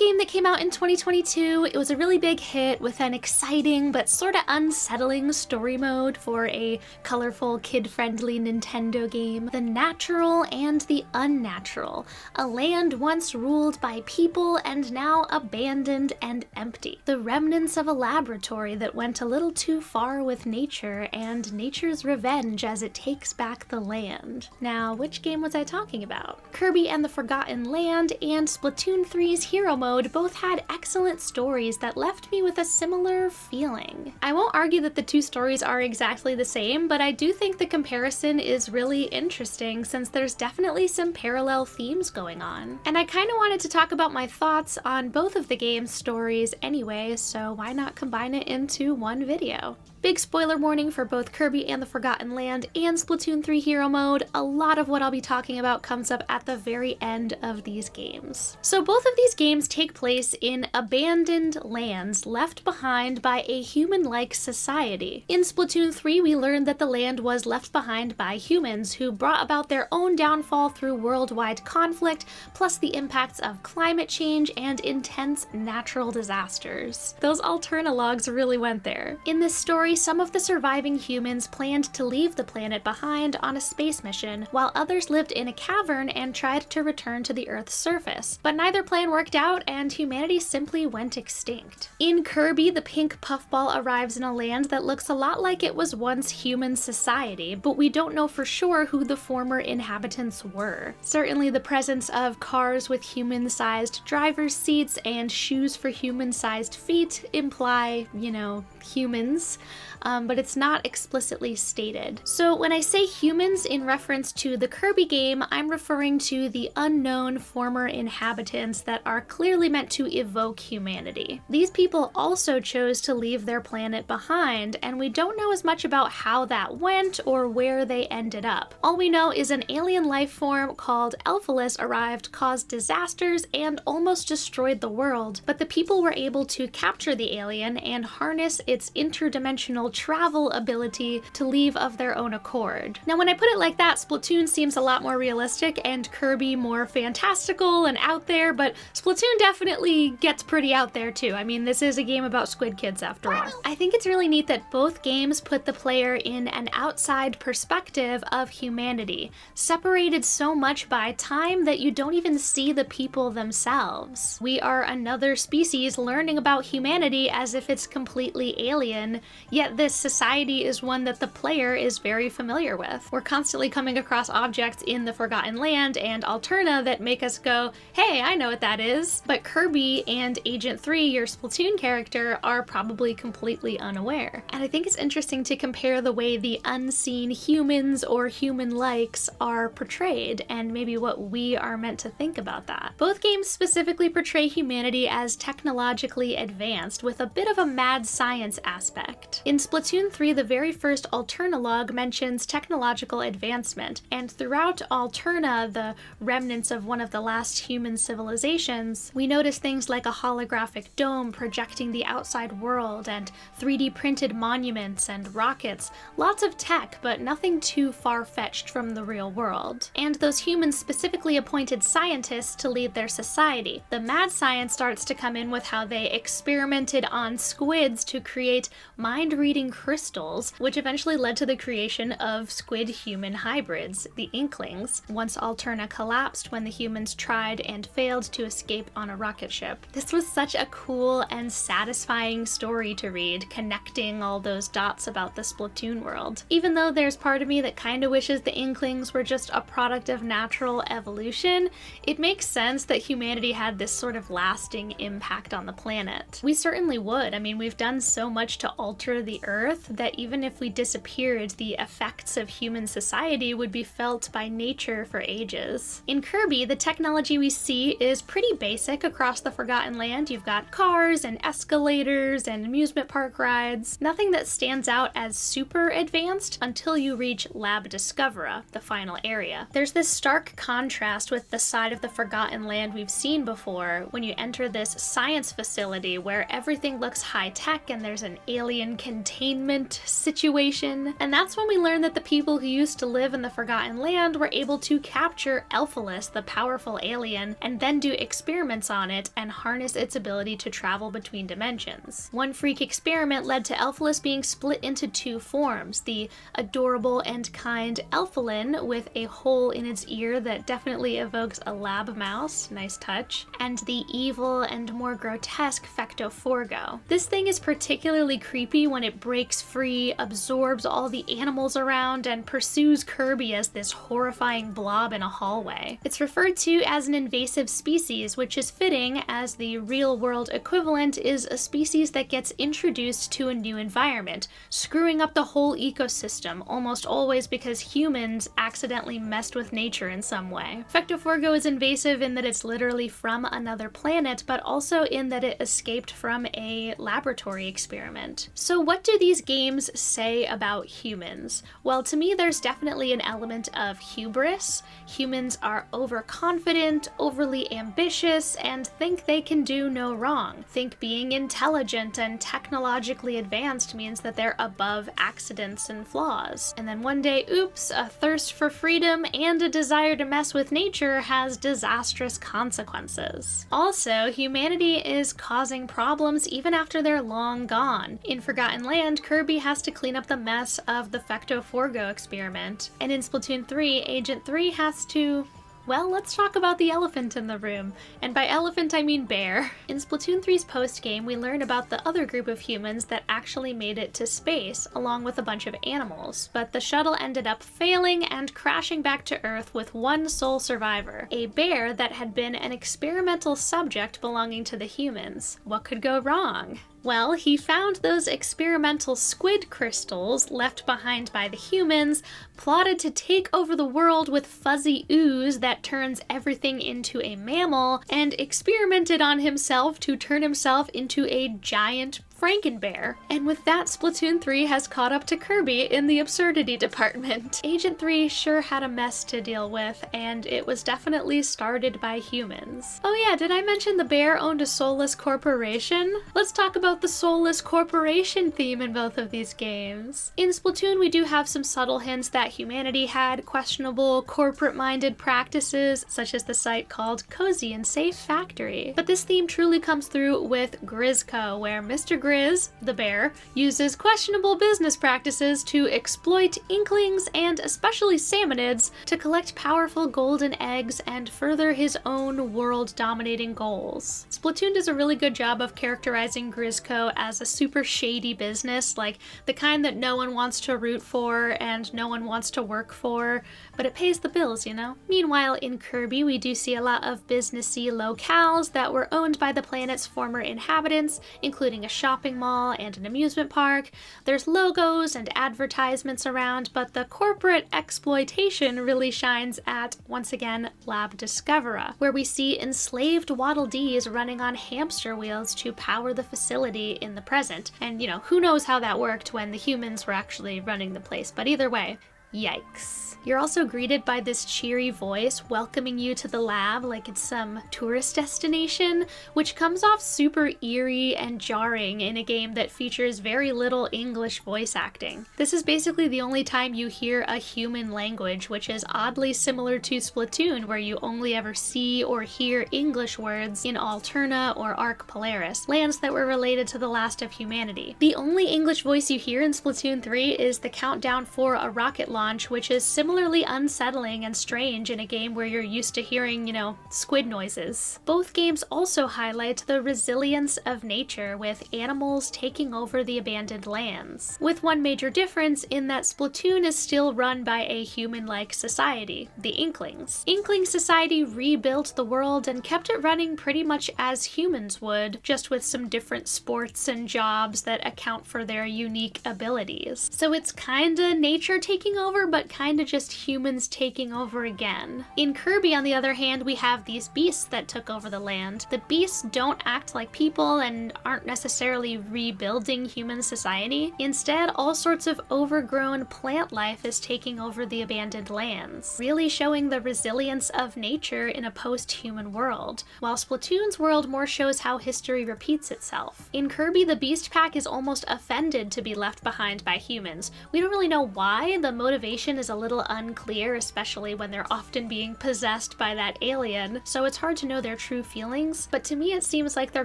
game that came out in 2022. It was a really big hit with an exciting but sort of unsettling story mode for a colorful, kid-friendly Nintendo game. The Natural and the Unnatural, a land once ruled by people and now abandoned and empty. The remnants of a laboratory that went a little too far with nature and nature's revenge as it takes back the land. Now, which game was I talking about? Kirby and the Forgotten Land and Splatoon 3's Hero Mode both had excellent stories that left me with a similar feeling. I won't argue that the two stories are exactly the same, but I do think the comparison is really interesting since there's definitely some parallel themes going on. And I kind of wanted to talk about my thoughts on both of the game's stories anyway, so why not combine it into one video? Big spoiler warning for both Kirby and the Forgotten Land and Splatoon 3 Hero Mode. A lot of what I'll be talking about comes up at the very end of these games. So both of these games take place in abandoned lands left behind by a human-like society. In Splatoon 3, we learned that the land was left behind by humans who brought about their own downfall through worldwide conflict, plus the impacts of climate change and intense natural disasters. Those Alterna logs really went there. In this story, some of the surviving humans planned to leave the planet behind on a space mission, while others lived in a cavern and tried to return to the Earth's surface. But neither plan worked out, and humanity simply went extinct. In Kirby, the pink puffball arrives in a land that looks a lot like it was once human society, but we don't know for sure who the former inhabitants were. Certainly the presence of cars with human-sized driver's seats and shoes for human-sized feet imply, you know, humans. But it's not explicitly stated. So when I say humans in reference to the Kirby game, I'm referring to the unknown former inhabitants that are clearly meant to evoke humanity. These people also chose to leave their planet behind, and we don't know as much about how that went or where they ended up. All we know is an alien life form called Elphalus arrived, caused disasters, and almost destroyed the world, but the people were able to capture the alien and harness its interdimensional travel ability to leave of their own accord. Now when I put it like that, Splatoon seems a lot more realistic and Kirby more fantastical and out there, but Splatoon definitely gets pretty out there too. I mean, this is a game about squid kids after all. I think it's really neat that both games put the player in an outside perspective of humanity, separated so much by time that you don't even see the people themselves. We are another species learning about humanity as if it's completely alien, yet this society is one that the player is very familiar with. We're constantly coming across objects in the Forgotten Land and Alterna that make us go, hey, I know what that is. But Kirby and Agent 3, your Splatoon character, are probably completely unaware. And I think it's interesting to compare the way the unseen humans or human-likes are portrayed and maybe what we are meant to think about that. Both games specifically portray humanity as technologically advanced with a bit of a mad science aspect. In Splatoon 3, the very first Alterna log mentions technological advancement, and throughout Alterna, the remnants of one of the last human civilizations, we notice things like a holographic dome projecting the outside world and 3D printed monuments and rockets. Lots of tech, but nothing too far-fetched from the real world. And those humans specifically appointed scientists to lead their society. The mad science starts to come in with how they experimented on squids to create mind-reading crystals, which eventually led to the creation of squid-human hybrids, the Inklings, once Alterna collapsed when the humans tried and failed to escape on a rocket ship. This was such a cool and satisfying story to read, connecting all those dots about the Splatoon world. Even though there's part of me that kinda wishes the Inklings were just a product of natural evolution, it makes sense that humanity had this sort of lasting impact on the planet. We certainly would. I mean, we've done so much to alter the Earth that even if we disappeared, the effects of human society would be felt by nature for ages. In Kirby, the technology we see is pretty basic across the Forgotten Land. You've got cars and escalators and amusement park rides. Nothing that stands out as super advanced until you reach Lab Discovera, the final area. There's this stark contrast with the side of the Forgotten Land we've seen before when you enter this science facility where everything looks high-tech and there's an alien containment situation. And that's when we learn that the people who used to live in the Forgotten Land were able to capture Elphalus, the powerful alien, and then do experiments on it and harness its ability to travel between dimensions. One freak experiment led to Elphalus being split into two forms, the adorable and kind Elphalin with a hole in its ear that definitely evokes a lab mouse, nice touch, and the evil and more grotesque Fectoforgo. This thing is particularly creepy when it breaks free, absorbs all the animals around, and pursues Kirby as this horrifying blob in a hallway. It's referred to as an invasive species, which is fitting as the real-world equivalent is a species that gets introduced to a new environment, screwing up the whole ecosystem, almost always because humans accidentally messed with nature in some way. Fectoforgo is invasive in that it's literally from another planet, but also in that it escaped from a laboratory experiment. So what do these games say about humans? Well, to me, there's definitely an element of hubris. Humans are overconfident, overly ambitious, and think they can do no wrong. Think being intelligent and technologically advanced means that they're above accidents and flaws. And then one day, oops, a thirst for freedom and a desire to mess with nature has disastrous consequences. Also, humanity is causing problems even after they're long gone. In Forgotten Land, Kirby has to clean up the mess of the Fectoforgo experiment, and in Splatoon 3, Agent 3 has to... well, let's talk about the elephant in the room. And by elephant, I mean bear. In Splatoon 3's post-game, we learn about the other group of humans that actually made it to space, along with a bunch of animals. But the shuttle ended up failing and crashing back to Earth with one sole survivor, a bear that had been an experimental subject belonging to the humans. What could go wrong? Well, he found those experimental squid crystals left behind by the humans, plotted to take over the world with fuzzy ooze that turns everything into a mammal, and experimented on himself to turn himself into a giant Frankenbear. And with that, Splatoon 3 has caught up to Kirby in the absurdity department. Agent 3 sure had a mess to deal with, and it was definitely started by humans. Oh yeah, did I mention the bear owned a soulless corporation? Let's talk about the soulless corporation theme in both of these games. In Splatoon, we do have some subtle hints that humanity had questionable corporate-minded practices, such as the site called Cozy and Safe Factory. But this theme truly comes through with Grizzco, where Mr. Grizz, the bear, uses questionable business practices to exploit inklings and especially salmonids to collect powerful golden eggs and further his own world-dominating goals. Splatoon does a really good job of characterizing Grizzco as a super shady business, like the kind that no one wants to root for and no one wants to work for, but it pays the bills, you know? Meanwhile, in Kirby, we do see a lot of businessy locales that were owned by the planet's former inhabitants, including a shopping mall and an amusement park. There's logos and advertisements around, but the corporate exploitation really shines at, once again, Lab Discovera, where we see enslaved Waddle Dees running on hamster wheels to power the facility in the present. And, you know, who knows how that worked when the humans were actually running the place, but either way, yikes. You're also greeted by this cheery voice welcoming you to the lab like it's some tourist destination, which comes off super eerie and jarring in a game that features very little English voice acting. This is basically the only time you hear a human language, which is oddly similar to Splatoon, where you only ever see or hear English words in Alterna or Arc Polaris, lands that were related to the last of humanity. The only English voice you hear in Splatoon 3 is the countdown for a rocket launch, which is similarly unsettling and strange in a game where you're used to hearing, you know, squid noises. Both games also highlight the resilience of nature, with animals taking over the abandoned lands. With one major difference in that Splatoon is still run by a human-like society, the Inklings. Inkling society rebuilt the world and kept it running pretty much as humans would, just with some different sports and jobs that account for their unique abilities. So it's kinda nature taking over over, but kinda just humans taking over again. In Kirby, on the other hand, we have these beasts that took over the land. The beasts don't act like people and aren't necessarily rebuilding human society. Instead, all sorts of overgrown plant life is taking over the abandoned lands, really showing the resilience of nature in a post-human world, while Splatoon's world more shows how history repeats itself. In Kirby, the Beast Pack is almost offended to be left behind by humans. We don't really know why. The motivation is a little unclear, especially when they're often being possessed by that alien, so it's hard to know their true feelings, but to me it seems like they're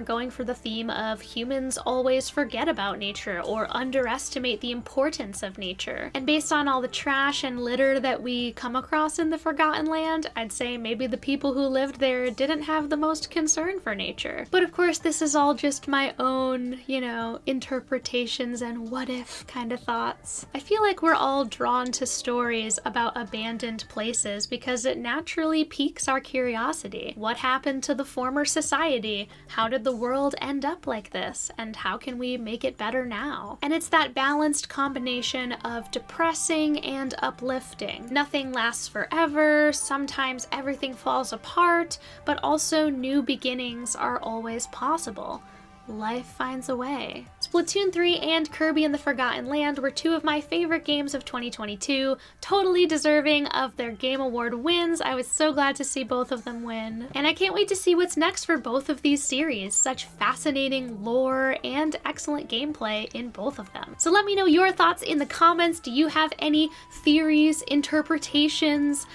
going for the theme of humans always forget about nature or underestimate the importance of nature. And based on all the trash and litter that we come across in the Forgotten Land, I'd say maybe the people who lived there didn't have the most concern for nature. But of course, this is all just my own, interpretations and what if kind of thoughts. I feel like we're all drawn to stories about abandoned places because it naturally piques our curiosity. What happened to the former society? How did the world end up like this? And how can we make it better now? And it's that balanced combination of depressing and uplifting. Nothing lasts forever, sometimes everything falls apart, but also new beginnings are always possible. Life finds a way. Splatoon 3 and Kirby and the Forgotten Land were two of my favorite games of 2022, totally deserving of their Game Award wins. I was so glad to see both of them win. And I can't wait to see what's next for both of these series. Such fascinating lore and excellent gameplay in both of them. So let me know your thoughts in the comments. Do you have any theories, interpretations,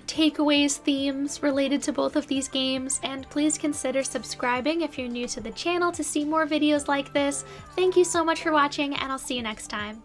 takeaways, themes related to both of these games? And please consider subscribing if you're new to the channel to see more videos like this. Thank you so much for watching, and I'll see you next time.